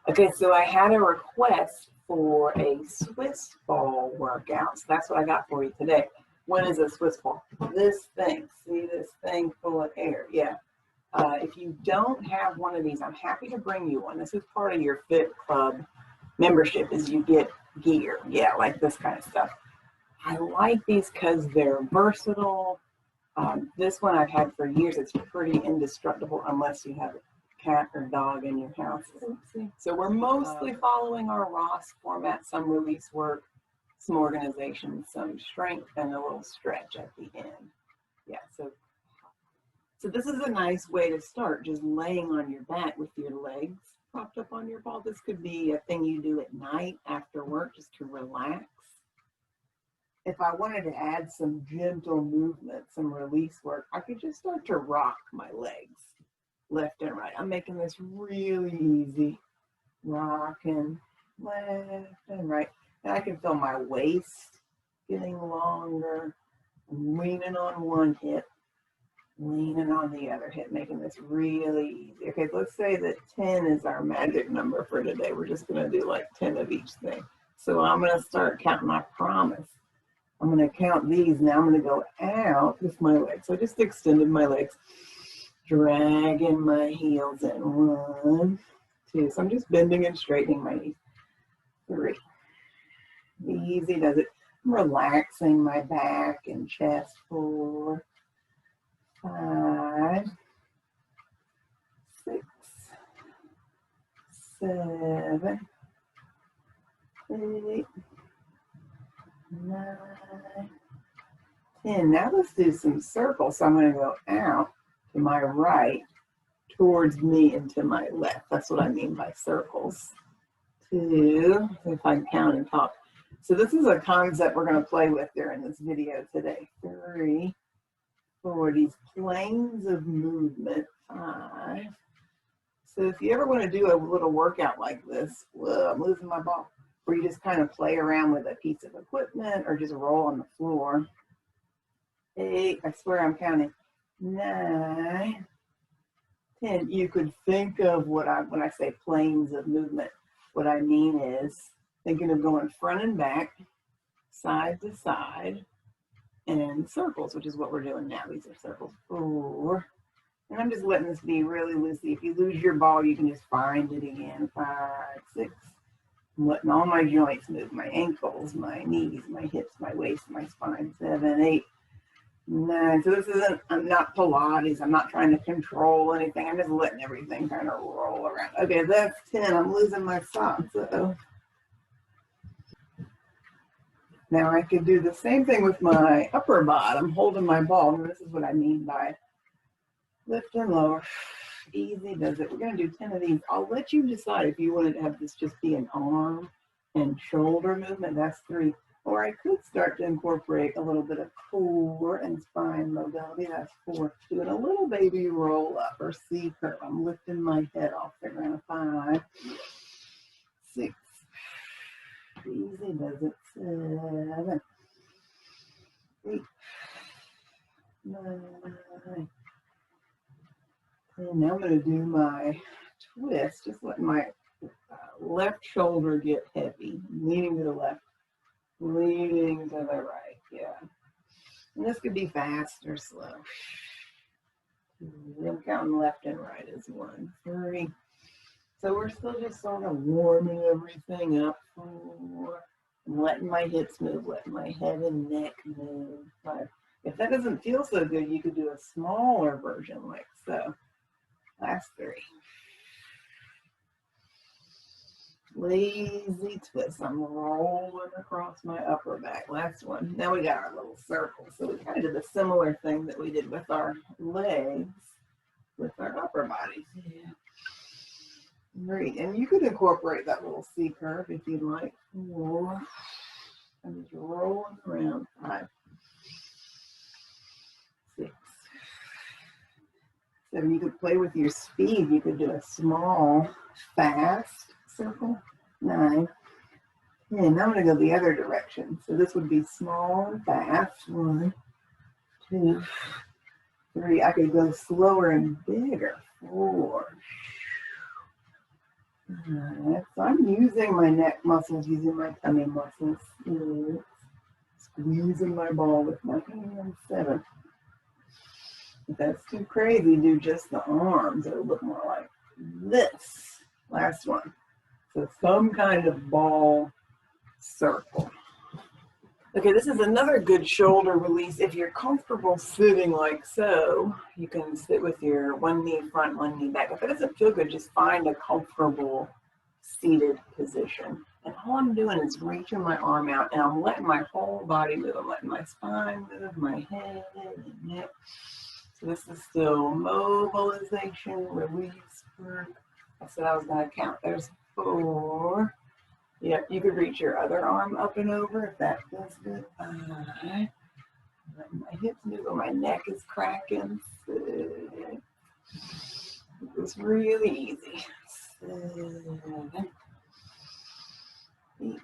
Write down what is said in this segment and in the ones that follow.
Okay, so I had a request for a Swiss ball workout. So that's what I got for you today. What is a Swiss ball? This thing. See this thing full of air? Yeah. If you don't have one of these, I'm happy to bring you one. This is part of your Fit Club membership, is you get gear. Yeah, like this kind of stuff. I like these because they're versatile. This one I've had for years. It's pretty indestructible unless you have a cat or dog in your house. So we're mostly following our R.O.S.S format, some release work, some organization, some strength, and a little stretch at the end. Yeah, so this is a nice way to start, just laying on your back with your legs propped up on your ball. This could be a thing you do at night after work just to relax. If I wanted to add some gentle movement, some release work, I could just start to rock my legs left and right. I'm making this really easy. Rocking left and right. And I can feel my waist getting longer. I'm leaning on one hip, leaning on the other hip, making this really easy. Okay, let's say that 10 is our magic number for today. We're just going to do like 10 of each thing. So I'm going to start counting. I promise. I'm going to count these. Now I'm going to go out with my legs. So I just extended my legs, dragging my heels in. 1, 2. So I'm just bending and straightening my knees. 3. Easy does it. I'm relaxing my back and chest. 4, 5, 6, 7, 8, 9, 10. Now let's do some circles. So I'm going to go out to my right, towards me, and to my left. That's what I mean by circles. 2, if I can count and talk. So this is a concept we're going to play with during this video today. 3, 4, these planes of movement. 5. So if you ever want to do a little workout like this, whoa, I'm losing my ball, where you just kind of play around with a piece of equipment or just roll on the floor. 8, I swear I'm counting. 9, 10. You could think of when I say planes of movement, what I mean is thinking of going front and back, side to side, and circles, which is what we're doing now. These are circles. 4. And I'm just letting this be really loosey. If you lose your ball, you can just find it again. 5, 6. I'm letting all my joints move, my ankles, my knees, my hips, my waist, my spine. 7, 8, 9. So this isn't, I'm not Pilates. I'm not trying to control anything. I'm just letting everything kind of roll around. Okay, that's 10. I'm losing my socks. Uh-oh. Now I could do the same thing with my upper bottom, holding my ball. And this is what I mean by lift and lower. Easy does it. We're going to do 10 of these. I'll let you decide if you wanted to have this just be an arm and shoulder movement. That's 3. Or I could start to incorporate a little bit of core and spine mobility. That's 4. Doing a little baby roll up or C curve. I'm lifting my head off the ground. 5, 6. Easy does it. 7, 8, 9. And now I'm going to do my twist. Just let my left shoulder get heavy. Leaning to the left, leaning to the right. Yeah. And this could be fast or slow. I'm counting left and right as 1, 3. So we're still just sort of warming everything up. 4. I'm letting my hips move, letting my head and neck move. 5. If that doesn't feel so good, you could do a smaller version like so. Last 3. Lazy twist. I'm rolling across my upper back. Last one. Now we got our little circle. So we kind of did a similar thing that we did with our legs, with our upper bodies. Yeah. Great. And you could incorporate that little C curve if you'd like. 4. I'm just rolling around. 5, 6. 7. You could play with your speed. You could do a small, fast circle. 9, 10. Now I'm going to go the other direction. So this would be small and fast. 1, 2, 3. I could go slower and bigger. 4, Alright, so I'm using my neck muscles, using my tummy muscles, squeezing my ball with my hands. 7. If that's too crazy, do just the arms. It'll look more like this. Last one. So some kind of ball circle. Okay, this is another good shoulder release. If you're comfortable sitting like so, you can sit with your one knee front, one knee back. If it doesn't feel good, just find a comfortable seated position. And all I'm doing is reaching my arm out and I'm letting my whole body move. I'm letting my spine move, my head and neck. So this is still mobilization, release work. I said I was going to count. There's 4. Yep, you could reach your other arm up and over if that feels good. My hips move, my neck is cracking. 6. It's really easy. 7, 8,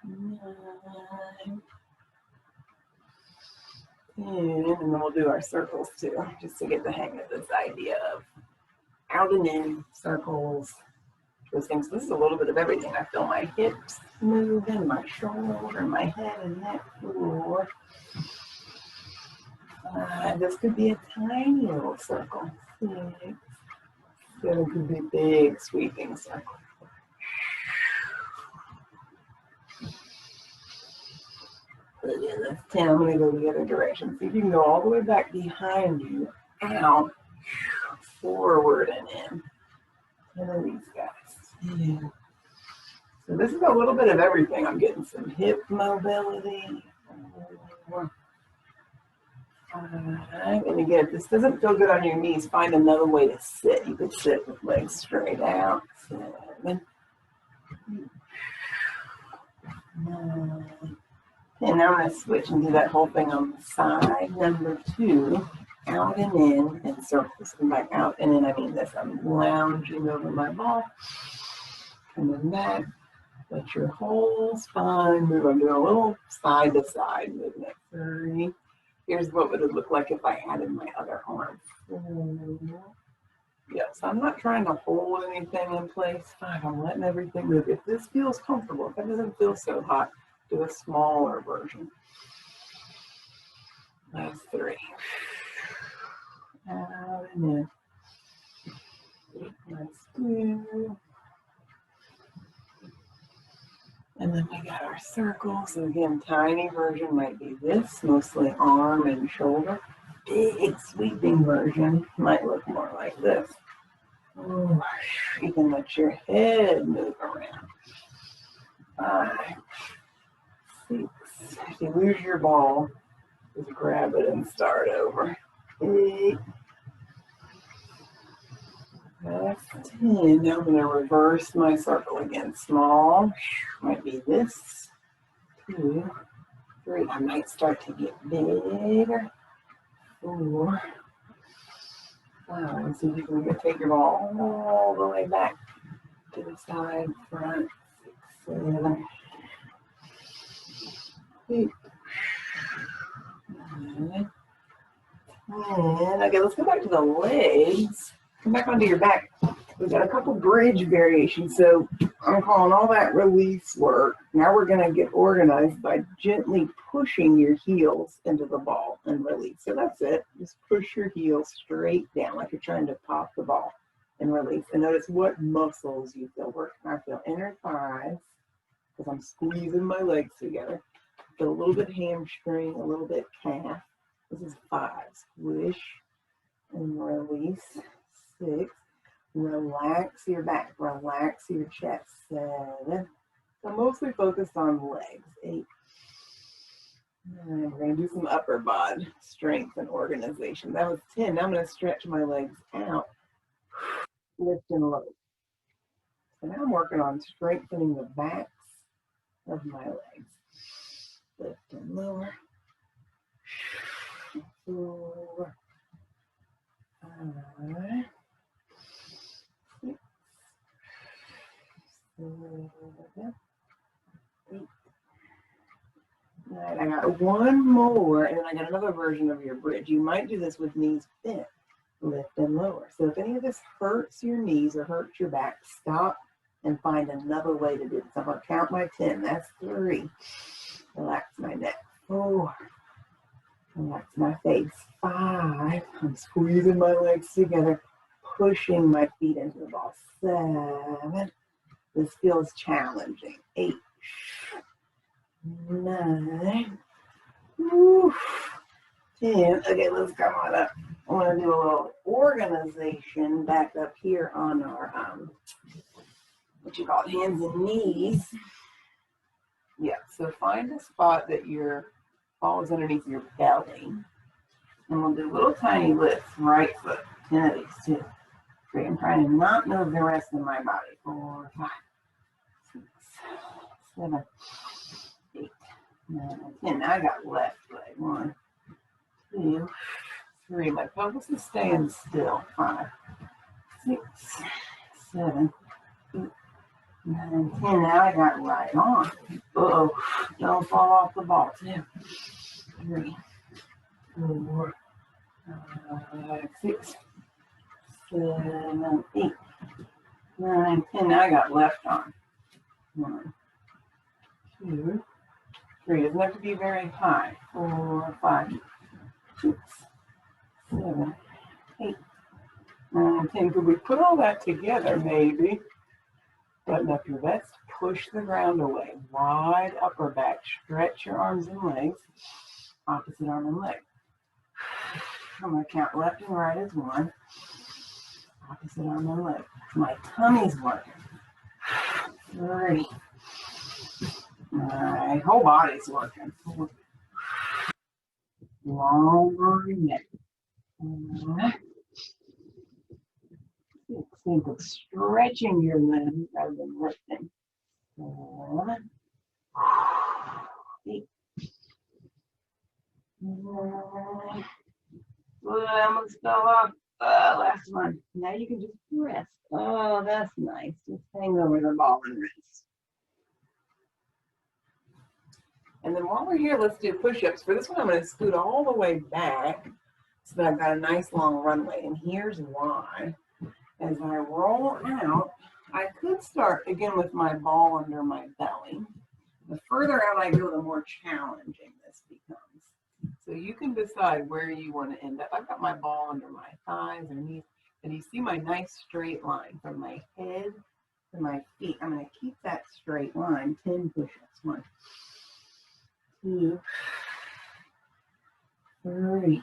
9, 10, and then we'll do our circles too, just to get the hang of this idea of out and in circles. Those things. This is a little bit of everything. I feel my hips moving, my shoulder, my head and neck. 4. This could be a tiny little circle. 6. 7 could be big sweeping circle. 10. I'm going to go the other direction. See if you can go all the way back behind you, out, forward and in. 10 of these guys. Yeah. So this is a little bit of everything. I'm getting some hip mobility. And again, if this doesn't feel good on your knees, find another way to sit. You could sit with legs straight out. 7, 8, 9, 10. Now I'm going to switch and do that whole thing on the side. Number 2, out and in, and circles. Come back out and in. I mean this. I'm lounging over my ball. Coming back. Let your whole spine move. I'm doing a little side to side movement. 3. Here's what would it look like if I added my other arm. 4. Yeah, so I'm not trying to hold anything in place. 5. I'm letting everything move. If this feels comfortable, if it doesn't feel so hot, do a smaller version. Last 3. Out and in. Let's do. And then we got our circles. So again, tiny version might be this, mostly arm and shoulder. Big sweeping version might look more like this. Ooh, you can let your head move around. 5, 6. If you lose your ball, just grab it and start over. 8. That's 10. Now I'm going to reverse my circle again. Small, might be this. 2, 3. I might start to get bigger. 4. 5. Let's see if you can take your ball all the way back to the side, front. 6, 7, 8, 9, 10. Okay, let's go back to the legs. Come back onto your back. We've got a couple bridge variations. So I'm calling all that release work. Now we're going to get organized by gently pushing your heels into the ball and release. So that's it. Just push your heels straight down like you're trying to pop the ball and release. And notice what muscles you feel working. I feel inner thighs because I'm squeezing my legs together. I feel a little bit hamstring, a little bit calf. This is 5. Squish and release. 6. Relax your back, relax your chest. 7. So mostly focused on legs. 8. 9. We're going to do some upper body strength and organization. That was 10. Now I'm going to stretch my legs out, lift and lower. So now I'm working on strengthening the backs of my legs. Lift and lower. 4. 5. 6. 7. 8. All right, I got one more, and then I got another version of your bridge. You might do this with knees bent. lift and lower. So if any of this hurts your knees or hurts your back, stop and find another way to do this. I'm going to count my 10. That's 3. Relax my neck. 4. Relax my face. 5. I'm squeezing my legs together, pushing my feet into the ball. 7. This feels challenging. 8. 9. Woo. 10. Okay, let's come on up. I want to do a little organization back up here on our, hands and knees. Yeah, so find a spot that your ball is underneath your belly. And we'll do little tiny lifts, right foot. 10 of these, 2, 3. I'm trying to not move the rest of my body. 4, 5, 6, 7, 8, 9, 10. Now I got left leg. 1, 2, 3. My focus is staying still. 5, 6, 7, 8, 9, 10. Now I got right on. Uh-oh. Don't fall off the ball. 2, 3, 4, 5, 6, 7, 8, 9, 10. Now I got left on. 1, 2, 3. Doesn't have to be very high. 4, 5, 6, 7, 8, 9, 10. Could we put all that together, maybe? Button up your vest. Push the ground away. Wide upper back. Stretch your arms and legs. Opposite arm and leg. I'm going to count left and right as 1. Opposite arm and leg. My tummy's working. 3. My whole body's working. 4. Longer neck. 5, 6. Think of stretching your limbs rather than lifting. 7, 8, 9. I almost fell off. Last one. Now you can just rest. Oh, that's nice. Just hang over the ball and rest. And then while we're here, let's do push-ups. For this one, I'm going to scoot all the way back so that I've got a nice long runway. And here's why. As I roll out, I could start again with my ball under my belly. The further out I go, the more challenging this becomes. So you can decide where you want to end up. I've got my ball under my thighs or knees, and you see my nice straight line from my head to my feet. I'm going to keep that straight line. 10 push-ups. 1, 2, 3,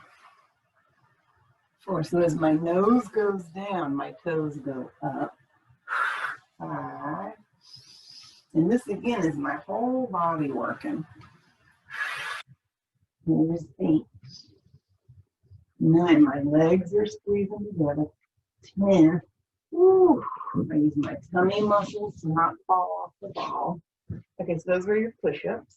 4. So as my nose goes down, my toes go up. 5. And this again is my whole body working. Here's 8. 9. My legs are squeezing together. 10. Woo. I use my tummy muscles to not fall off the ball. Okay, so those are your push-ups.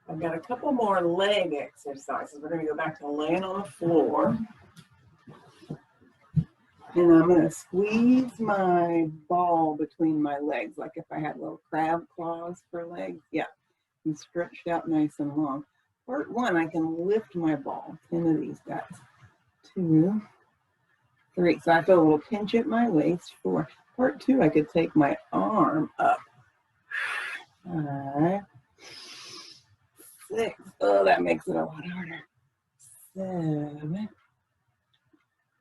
I've got a couple more leg exercises. We're going to go back to laying on the floor. And I'm going to squeeze my ball between my legs, like if I had little crab claws for legs. Yeah, and stretched out nice and long. Part 1, I can lift my ball. 10 of these guys. 2, 3. So I feel a little pinch at my waist. 4. Part 2, I could take my arm up. 5, 6. Oh, that makes it a lot harder. 7,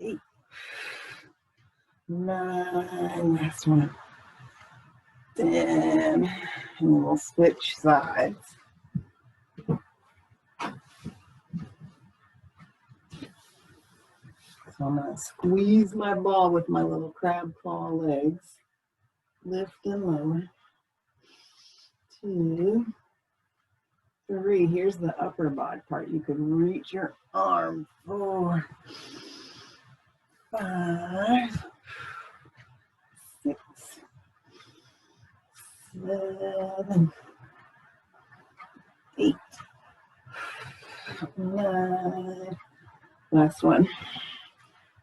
8, 9. Last one. 10. And then we'll switch sides. So I'm going to squeeze my ball with my little crab claw legs. Lift and lower. 2, 3. Here's the upper body part. You can reach your arm. 4, 5, 6, 7, 8, 9. Last one.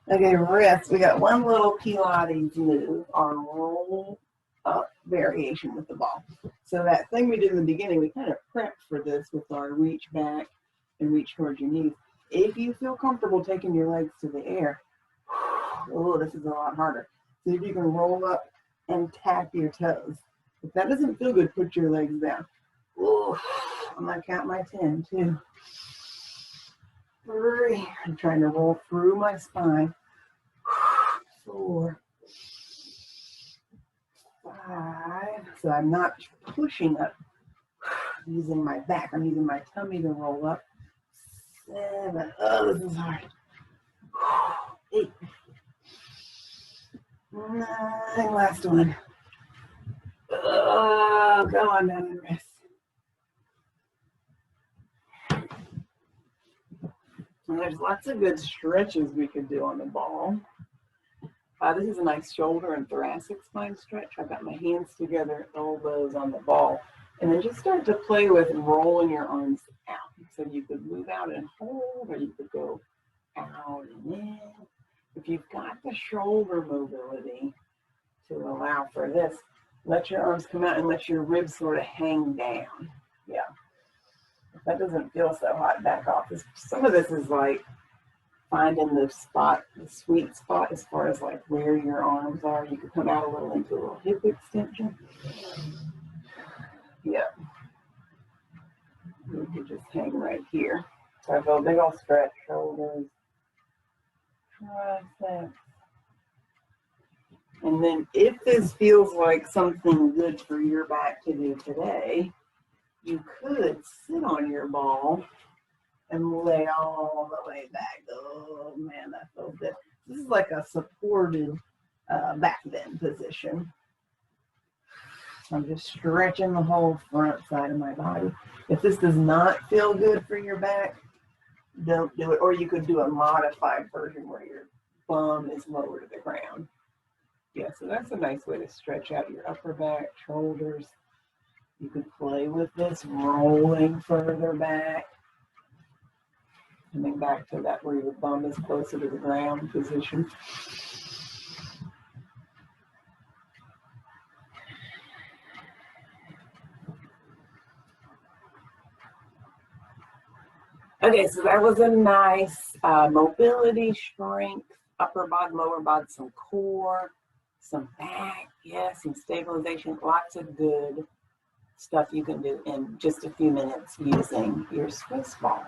Okay, rest. We got one little Pilates move, our roll up variation with the ball. So that thing we did in the beginning, we kind of prepped for this with our reach back and reach towards your knees. If you feel comfortable taking your legs to the air, oh, this is a lot harder. See if you can roll up and tap your toes. If that doesn't feel good, put your legs down. Oh, I'm gonna count my 10, 2, 3. I'm trying to roll through my spine. 4, 5. So I'm not pushing up, using my back. I'm using my tummy to roll up. 7. Oh, this is hard. 8, 9. Last one. Oh, go on down and rest. And there's lots of good stretches we could do on the ball. This is a nice shoulder and thoracic spine stretch. I've got my hands together, elbows on the ball, and then just start to play with rolling your arms out. So you could move out and hold, or you could go out and in. If you've got the shoulder mobility to allow for this, let your arms come out and let your ribs sort of hang down. Yeah. If that doesn't feel so hot, back off. Some of this is like finding the spot, the sweet spot as far as like where your arms are. You could come out a little into a little hip extension. Yeah. You could just hang right here. So I feel a big old stretch, shoulders, triceps. And then if this feels like something good for your back to do today, you could sit on your ball and lay all the way back. Oh man, that feels good. This is like a supported back bend position. I'm just stretching the whole front side of my body. If this does not feel good for your back, don't do it. Or you could do a modified version where your bum is lower to the ground. Yeah, so that's a nice way to stretch out your upper back, shoulders. You could play with this, rolling further back. Coming back to that where your bum is closer to the ground position. Okay, so that was a nice mobility, strength, upper bod, lower bod, some core, some back, yeah, some stabilization, lots of good stuff you can do in just a few minutes using your Swiss ball.